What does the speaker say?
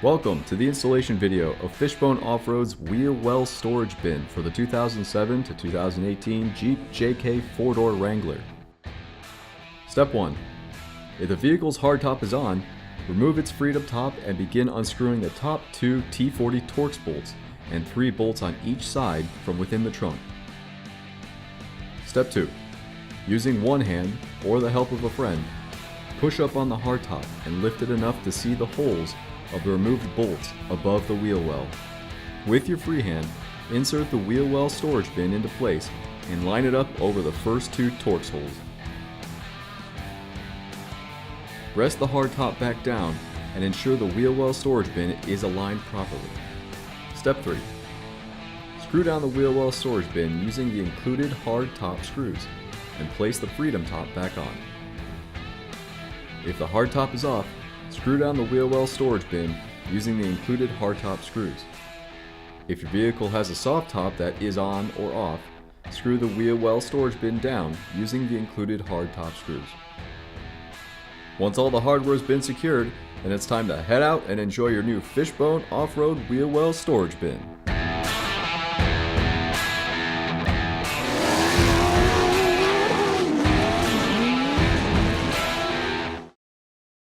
Welcome to the installation video of Fishbone Off-Road's wheel well storage bin for the 2007 to 2018 Jeep JK 4-door Wrangler. Step 1. If the vehicle's hardtop is on, remove its freed up top and begin unscrewing the top 2 T40 Torx bolts and 3 bolts on each side from within the trunk. Step 2. Using one hand or the help of a friend, push up on the hardtop and lift it enough to see the holes of the removed bolts above the wheel well. With your free hand, insert the wheel well storage bin into place and line it up over the first 2 Torx holes. Rest the hardtop back down and ensure the wheel well storage bin is aligned properly. Step 3. Screw down the wheel well storage bin using the included hard top screws and place the freedom top back on. If the hardtop is off, screw down the wheel well storage bin using the included hardtop screws. If your vehicle has a soft top that is on or off, screw the wheel well storage bin down using the included hardtop screws. Once all the hardware has been secured, then it's time to head out and enjoy your new Fishbone Off-Road wheel well storage bin.